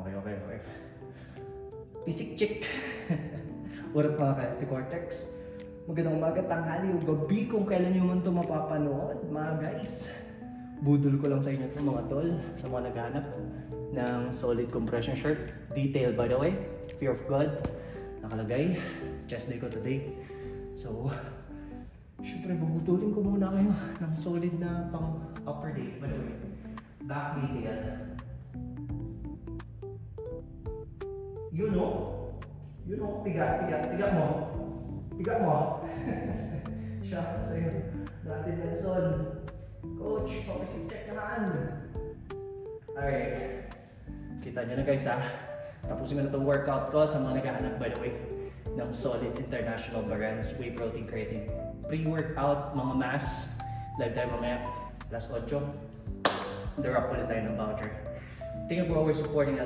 Okay. Basic check. What up mga ka-Healthy Cortex? Magandang umaga, tanghali o gabi kung kailan nyo man ito mapapanood, mga guys. Budol ko lang sa inyo ito mga tol, sa mga naghahanap ng solid compression shirt. Detail by the way, Fear of God. Nakalagay, chest day ko today. So, syempre bubudulin ko muna kayo ng solid na pang upper day. By the way, back detail. You know, piga mo. Shots sa'yo. Natin Nelson. Coach, check naman. Alright. Kita nyo na guys ha. Tapusin ko na itong workout ko sa mga naghahanap by the way ng solid international brands whey protein creatine. Pre-workout, mga mass. Live tayo mamaya. +8. Drop ulit tayo ng voucher. Thank you for always supporting us.